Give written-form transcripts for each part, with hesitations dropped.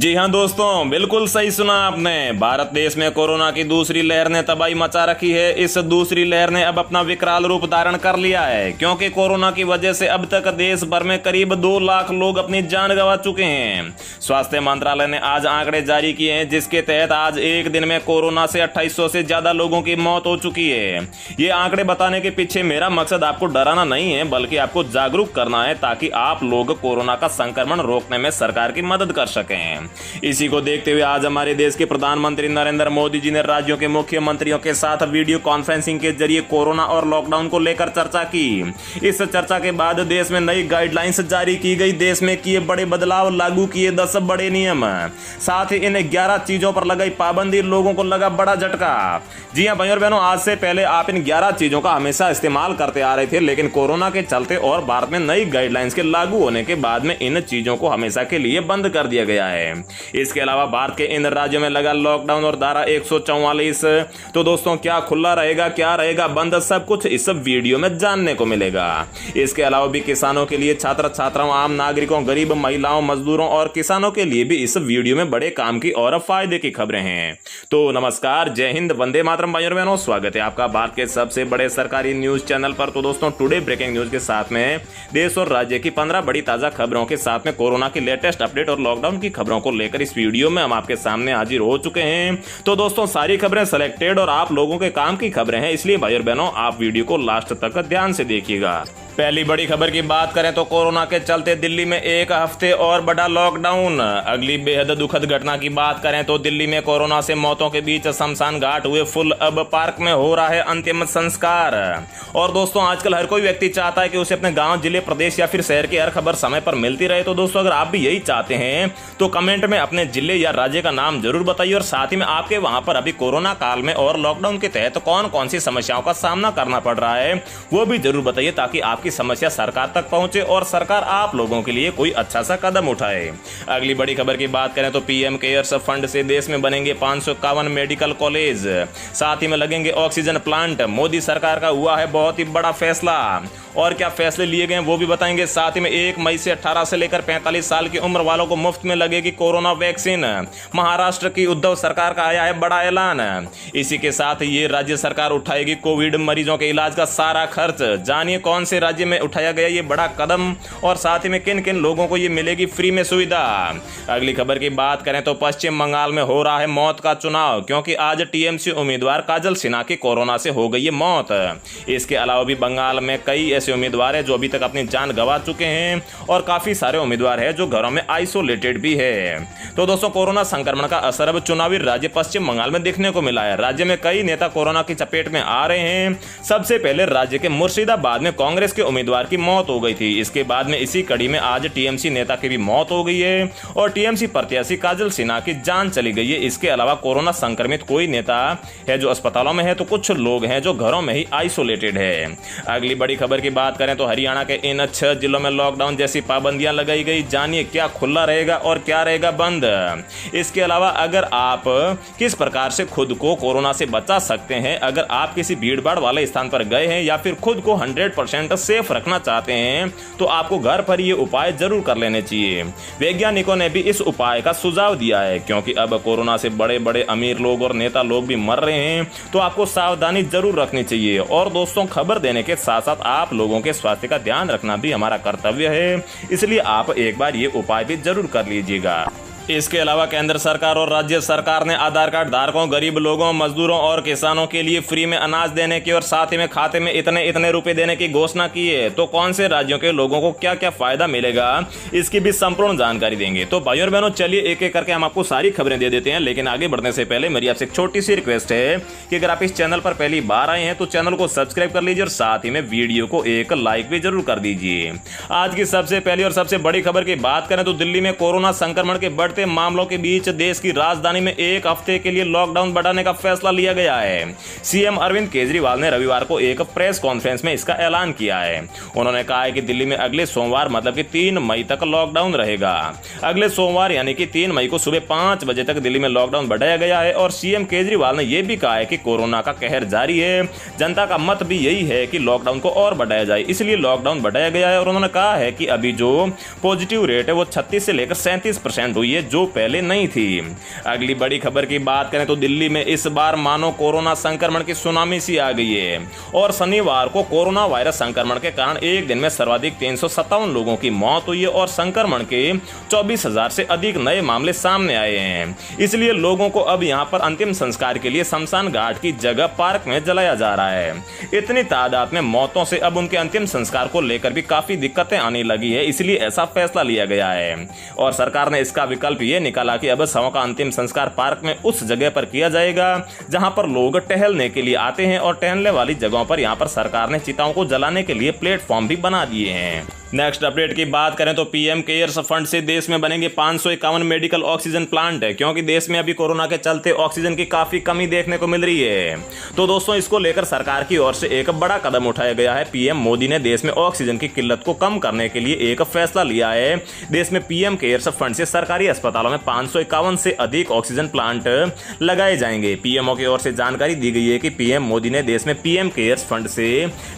जी हाँ दोस्तों, बिल्कुल सही सुना आपने। भारत देश में कोरोना की दूसरी लहर ने तबाही मचा रखी है। इस दूसरी लहर ने अब अपना विकराल रूप धारण कर लिया है, क्योंकि कोरोना की वजह से अब तक देश भर में करीब 2 लाख लोग अपनी जान गंवा चुके हैं। स्वास्थ्य मंत्रालय ने आज आंकड़े जारी किए हैं, जिसके तहत आज एक दिन में कोरोना से 2800 से ज्यादा लोगों की मौत हो चुकी है। ये आंकड़े बताने के पीछे मेरा मकसद आपको डराना नहीं है, बल्कि आपको जागरूक करना है, ताकि आप लोग कोरोना का संक्रमण रोकने में सरकार की मदद कर सकें। इसी को देखते हुए आज हमारे देश के प्रधानमंत्री नरेंद्र मोदी जी ने राज्यों के मुख्यमंत्रियों के साथ वीडियो कॉन्फ्रेंसिंग के जरिए कोरोना और लॉकडाउन को लेकर चर्चा की। इस चर्चा के बाद देश में नई गाइडलाइंस जारी की गई। देश में किए बड़े बदलाव, लागू किए 10 बड़े नियम, साथ ही इन 11 चीजों पर लगाई पाबंदी। लोगों को लगा बड़ा झटका। जी हाँ भाई और बहनों, आज से पहले आप इन 11 चीजों का हमेशा इस्तेमाल करते आ रहे थे, लेकिन कोरोना के चलते और भारत में नई गाइडलाइंस के लागू होने के बाद में इन चीजों को हमेशा के लिए बंद कर दिया गया है। इसके अलावा भारत के इन राज्यों में लगा लॉकडाउन और धारा 144। तो दोस्तों, क्या खुला रहेगा, क्या रहेगा बंद, सब कुछ इस वीडियो में जानने को मिलेगा। इसके अलावा भी किसानों के लिए, छात्र छात्राओं, आम नागरिकों, गरीब महिलाओं, मजदूरों और किसानों के लिए भी इस वीडियो में बड़े काम की और फायदे की खबरें हैं। तो नमस्कार, जय हिंद, वंदे मातरम भाइयों और बहनों, स्वागत है आपका भारत के सबसे बड़े सरकारी न्यूज चैनल पर। तो दोस्तों, टुडे ब्रेकिंग न्यूज के साथ में देश और राज्य की 15 बड़ी ताजा खबरों के साथ में कोरोना की लेटेस्ट अपडेट और लॉकडाउन की खबरों को लेकर इस वीडियो में हम आपके सामने हाजिर हो चुके हैं। तो दोस्तों, सारी खबरें सिलेक्टेड और आप लोगों के काम की खबरें हैं, इसलिए भाई और बहनों आप वीडियो को लास्ट तक ध्यान से देखिएगा। पहली बड़ी खबर की बात करें तो कोरोना के चलते दिल्ली में एक हफ्ते और बड़ा लॉकडाउन। अगली बेहद दुखद घटना की बात करें तो दिल्ली में कोरोना से मौतों के बीच शमशान घाट हुए फुल, अब पार्क में हो रहा है अंतिम संस्कार। और दोस्तों, आजकल हर कोई व्यक्ति चाहता है कि उसे अपने गांव, जिले, प्रदेश या फिर शहर की हर खबर समय पर मिलती रहे। तो दोस्तों, अगर आप भी यही चाहते हैं तो कमेंट में अपने जिले या राज्य का नाम जरूर बताइए, और साथ ही में आपके वहां पर अभी कोरोना काल में और लॉकडाउन के तहत कौन कौन सी समस्याओं का सामना करना पड़ रहा है वो भी जरूर बताइए, ताकि आपकी समस्या सरकार तक पहुंचे और सरकार आप लोगों के लिए कोई अच्छा सा कदम उठाए। अगली बड़ी खबर की बात करें तो पीएम केयर्स फंड से देश में बनेंगे 551 मेडिकल कॉलेज, साथ ही में लगेंगे ऑक्सीजन प्लांट। मोदी सरकार का हुआ है बहुत ही बड़ा फैसला, और क्या फैसले लिए गए वो भी बताएंगे। साथ ही में 1 मई से 18 से लेकर 45 साल की उम्र वालों को मुफ्त में लगेगी कोरोना वैक्सीन। महाराष्ट्र की उद्धव सरकार का आया है बड़ा ऐलान। इसी के साथ ये राज्य सरकार उठाएगी कोविड मरीजों के इलाज का सारा खर्च। जानिए कौन से राज्य में उठाया गया ये बड़ा कदम, और साथ ही में किन किन लोगों को ये मिलेगी फ्री में सुविधा। अगली खबर की बात करें तो पश्चिम बंगाल में हो रहा है मौत का चुनाव, क्योंकि आज टीएमसी उम्मीदवार काजल सिन्हा की कोरोना से हो गई है मौत। इसके अलावा भी बंगाल में कई ऐसे उम्मीदवार हैं जो अभी तक अपनी जान गंवा चुके हैं, और काफी सारे उम्मीदवार हैं जो घरों में आइसोलेटेड भी है। तो दोस्तों, कोरोना संक्रमण का असर अब चुनावी राज्य पश्चिम बंगाल में देखने को मिला है। राज्य में कई नेता कोरोना की चपेट में आ रहे हैं। सबसे पहले राज्य के मुर्शिदाबाद में कांग्रेस के उम्मीदवार की मौत हो गई थी। इसके बाद में इसी कड़ी में आज टीएमसी नेता की भी मौत हो गई है, और टीएमसी प्रत्याशी काजल सिन्हा की जान चली गई है। इसके अलावा कोरोना संक्रमित कोई नेता है जो अस्पतालों में है, तो कुछ लोग हैं जो घरों में ही आइसोलेटेड है। अगली बड़ी खबर की बात करें तो हरियाणा के इन 6 जिलों में लॉकडाउन जैसी पाबंदियां लगाई गई। जानिए क्या खुला रहेगा और क्या रहेगा बंद। इसके अलावा अगर आप किस प्रकार से खुद को कोरोना से बचा सकते हैं, अगर आप किसी भीड़ भाड़ वाले स्थान पर गए हैं या फिर खुद को 100% सेफ रखना चाहते हैं, तो आपको घर पर ये उपाय जरूर कर लेने चाहिए। वैज्ञानिकों ने भी इस उपाय का सुझाव दिया है, क्योंकि अब कोरोना से बड़े बड़े अमीर लोग और नेता लोग भी मर रहे हैं, तो आपको सावधानी जरूर रखनी चाहिए। और दोस्तों, खबर देने के साथ साथ आप लोगों के स्वास्थ्य का ध्यान रखना भी हमारा कर्तव्य है, इसलिए आप एक बार ये उपाय भी जरूर कर लीजिएगा। इसके अलावा केंद्र सरकार और राज्य सरकार ने आधार कार्ड धारकों, गरीब लोगों, मजदूरों और किसानों के लिए फ्री में अनाज देने की और साथ ही में खाते में इतने इतने रुपए देने की घोषणा की है। तो कौन से राज्यों के लोगों को क्या क्या फायदा मिलेगा, इसकी भी संपूर्ण जानकारी देंगे। तो भाइयों और बहनों, चलिए एक एक करके हम आपको सारी खबरें दे देते हैं, लेकिन आगे बढ़ने से पहले मेरी आपसे एक छोटी सी रिक्वेस्ट है कि अगर आप इस चैनल पर पहली बार आए हैं तो चैनल को सब्सक्राइब कर लीजिए, और साथ ही में वीडियो को एक लाइक भी जरूर कर दीजिए। आज की सबसे पहली और सबसे बड़ी खबर की बात करें तो दिल्ली में कोरोना संक्रमण के बढ़ते मामलों के बीच देश की राजधानी में एक हफ्ते के लिए लॉकडाउन बढ़ाने का फैसला लिया गया है। सीएम अरविंद केजरीवाल ने रविवार को एक प्रेस कॉन्फ्रेंस में इसका ऐलान किया है। उन्होंने कहा है कि दिल्ली में अगले सोमवार मतलब कि 3 मई तक लॉकडाउन रहेगा। अगले सोमवार यानी कि 3 मई को सुबह 5 बजे तक दिल्ली में लॉकडाउन बढ़ाया गया है, और सीएम केजरीवाल ने यह भी कहा है कि कोरोना का कहर जारी है, जनता का मत भी यही है कि लॉकडाउन को और बढ़ाया जाए, इसलिए लॉकडाउन बढ़ाया गया है। और उन्होंने कहा है कि अभी जो पॉजिटिव रेट है वो 36 से लेकर 37% हुई है, जो पहले नहीं थी। अगली बड़ी खबर की बात करें तो दिल्ली में इस बार मानो कोरोना संक्रमण की सुनामी सी आ गई है और शनिवार को कोरोना वायरस संक्रमण के कारण एक दिन में सर्वाधिक 357 लोगों की मौत हुई है और संक्रमण के 24,000 से अधिक नए मामले सामने आए हैं। इसलिए लोगों को अब यहां पर अंतिम संस्कार के लिए शमशान घाट की जगह पार्क में जलाया जा रहा है। इतनी तादाद में मौतों से अब उनके अंतिम संस्कार को लेकर भी काफी दिक्कतें आने लगी है, इसलिए ऐसा फैसला लिया गया है और सरकार ने इसका विकल्प ये निकाला कि अब शवों का अंतिम संस्कार पार्क में उस जगह पर किया जाएगा जहां पर लोग टहलने के लिए आते हैं और टहलने वाली जगहों पर यहां पर सरकार ने चिताओं को जलाने के लिए प्लेटफॉर्म भी बना दिए हैं। नेक्स्ट अपडेट की बात करें तो पीएम केयर्स फंड से देश में बनेंगे 551 मेडिकल ऑक्सीजन प्लांट है, क्योंकि देश में अभी कोरोना के चलते ऑक्सीजन की काफी कमी देखने को मिल रही है। तो दोस्तों इसको लेकर सरकार की ओर से एक बड़ा कदम उठाया गया है। पीएम मोदी ने देश में ऑक्सीजन की किल्लत को कम करने के लिए एक फैसला लिया है। देश में पीएम केयर्स फंड से सरकारी अस्पतालों में 551 से अधिक ऑक्सीजन प्लांट लगाए जाएंगे। पीएमओ की ओर से जानकारी दी गई है कि पीएम मोदी ने देश में पीएम केयर्स फंड से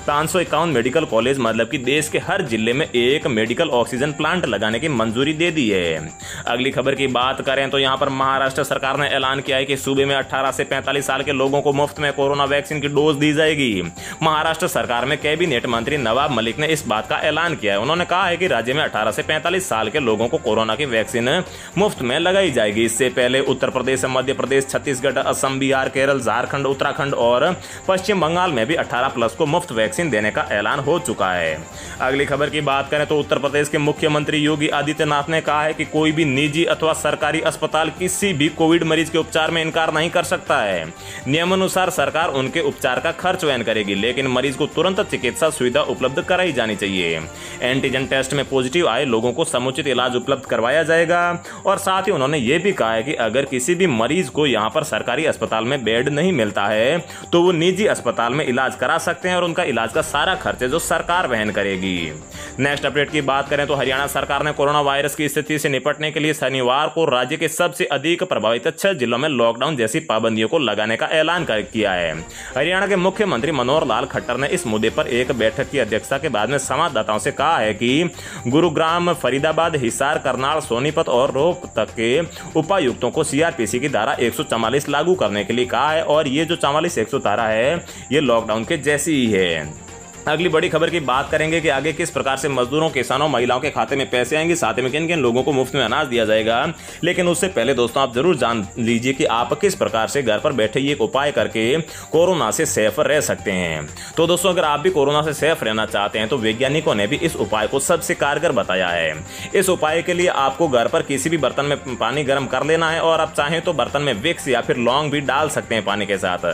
551 मेडिकल कॉलेज मतलब कि देश के हर जिले में एक मेडिकल ऑक्सीजन प्लांट लगाने की मंजूरी दे दी है। अगली खबर की बात करें तो यहां पर महाराष्ट्र सरकार ने ऐलान किया है कि सूबे में 18 से 45 साल के लोगों को मुफ्त में कोरोना वैक्सीन की डोज दी जाएगी। महाराष्ट्र सरकार में कैबिनेट मंत्री नवाब मलिक ने इस बात का ऐलान किया है। उन्होंने कहा है कि राज्य में 18 से 45 साल के लोगों को कोरोना की वैक्सीन मुफ्त में लगाई जाएगी। इससे पहले उत्तर प्रदेश, मध्य प्रदेश, छत्तीसगढ़, असम, बिहार, केरल, झारखंड, उत्तराखंड और पश्चिम बंगाल में भी 18+ को मुफ्त वैक्सीन देने का ऐलान हो चुका है। अगली खबर की बात करें तो उत्तर प्रदेश के मुख्यमंत्री योगी आदित्यनाथ ने कहा है कि कोई भी निजी अथवा सरकारी अस्पताल किसी भी कोविड मरीज के उपचार में इनकार नहीं कर सकता है। नियमानुसार सरकार उनके उपचार का खर्च वहन करेगी, लेकिन मरीज को तुरंत चिकित्सा सुविधा उपलब्ध कराई जानी चाहिए। एंटीजन टेस्ट में पॉजिटिव आए लोगों को समुचित इलाज उपलब्ध करवाया जाएगा और साथ ही उन्होंने ये भी कहा है कि अगर किसी भी मरीज को यहाँ पर सरकारी अस्पताल में बेड नहीं मिलता है तो वो निजी अस्पताल में इलाज करा सकते हैं और उनका इलाज का सारा खर्च जो सरकार वहन करेगी। नेक्स्ट अपडेट की बात करें तो हरियाणा सरकार ने कोरोना वायरस की स्थिति से निपटने के लिए शनिवार को राज्य के सबसे अधिक प्रभावित 6 जिलों में लॉकडाउन जैसी पाबंदियों को लगाने का ऐलान किया है। हरियाणा के मुख्यमंत्री मनोहर लाल खट्टर ने इस मुद्दे पर एक बैठक की अध्यक्षता के बाद में संवाददाताओं से कहा है कि गुरुग्राम, फरीदाबाद, हिसार, करनाल, सोनीपत और रोहतक के उपायुक्तों को सीआरपीसी की धारा 144 लागू करने के लिए कहा है और ये जो 44-100 धारा है ये लॉकडाउन के जैसी ही है। अगली बड़ी खबर की बात करेंगे कि आगे किस प्रकार से मजदूरों, किसानों, महिलाओं के खाते में पैसे आएंगे, साथ में किन किन लोगों को मुफ्त में अनाज दिया जाएगा। लेकिन उससे पहले दोस्तों आप जरूर जान लीजिए कि आप किस प्रकार से घर पर बैठे ये एक उपाय करके कोरोना से सेफ रह सकते हैं। तो दोस्तों अगर आप भी कोरोना से सेफ रहना चाहते हैं तो वैज्ञानिकों ने भी इस उपाय को सबसे कारगर बताया है। इस उपाय के लिए आपको घर पर किसी भी बर्तन में पानी गर्म कर लेना है और आप चाहें तो बर्तन में विक्स या फिर लौंग भी डाल सकते हैं पानी के साथ।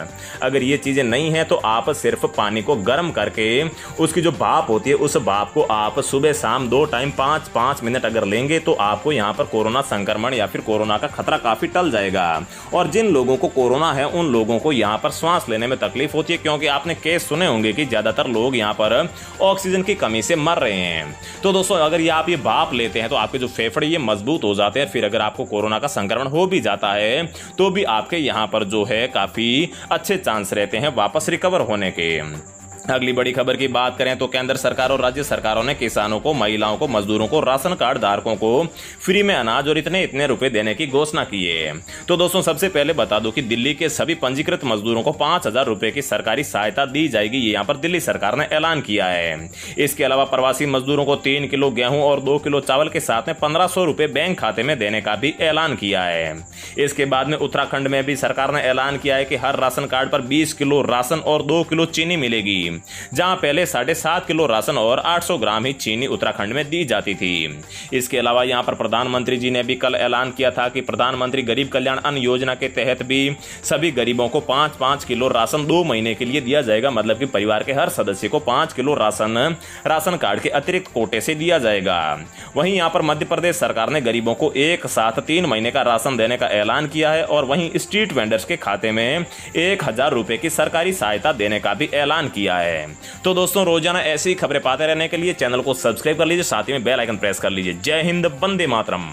अगर ये चीजें नहीं है तो आप सिर्फ पानी को गर्म करके उसकी जो भाप होती है उस भाप को आप सुबह शाम 2 टाइम 5-5 मिनट अगर लेंगे तो आपको यहाँ पर कोरोना संक्रमण या फिर कोरोना का खतरा काफी टल जाएगा। और जिन लोगों को कोरोना है उन लोगों को यहाँ पर सांस लेने में तकलीफ होती है, क्योंकि आपने केस सुने होंगे कि ज्यादातर लोग यहाँ पर ऑक्सीजन की कमी से मर रहे हैं। तो दोस्तों अगर ये आप ये भाप लेते हैं तो आपके जो फेफड़े ये मजबूत हो जाते हैं। फिर अगर आपको कोरोना का संक्रमण हो भी जाता है तो भी आपके यहाँ पर जो है काफी अच्छे चांस रहते हैं वापस रिकवर होने के। अगली बड़ी खबर की बात करें तो केंद्र सरकार और राज्य सरकारों ने किसानों को, महिलाओं को, मजदूरों को, राशन कार्ड धारकों को फ्री में अनाज और इतने रुपए देने की घोषणा की है। तो दोस्तों सबसे पहले बता दूं कि दिल्ली के सभी पंजीकृत मजदूरों को 5,000 रुपए की सरकारी सहायता दी जाएगी। ये यहाँ पर दिल्ली सरकार ने ऐलान किया है। इसके अलावा प्रवासी मजदूरों को 3 किलो गेहूं और 2 किलो चावल के साथ में 1,500 रुपए बैंक खाते में देने का भी ऐलान किया है। इसके बाद में उत्तराखंड में भी सरकार ने ऐलान किया है कि हर राशन कार्ड पर 20 किलो राशन और 2 किलो चीनी मिलेगी, जहां पहले 7.5 किलो राशन और 800 ग्राम ही चीनी उत्तराखंड में दी जाती थी। इसके अलावा यहां पर प्रधानमंत्री जी ने भी कल ऐलान किया था कि प्रधानमंत्री गरीब कल्याण अन्न योजना के तहत भी सभी गरीबों को 5-5 किलो राशन 2 महीने के लिए दिया जाएगा। मतलब कि परिवार के हर सदस्य को 5 किलो राशन कार्ड के अतिरिक्त कोटे से दिया जाएगा। वहीं यहां पर मध्य प्रदेश सरकार ने गरीबों को एक साथ 3 महीने का राशन देने का ऐलान किया है और वहीं स्ट्रीट वेंडर्स के खाते में 1,000 रुपए की सरकारी सहायता देने का भी ऐलान किया है। तो दोस्तों रोजाना ऐसी खबरें पाते रहने के लिए चैनल को सब्सक्राइब कर लीजिए, साथ ही में बेल आइकन प्रेस कर लीजिए। जय हिंद, वंदे मातरम।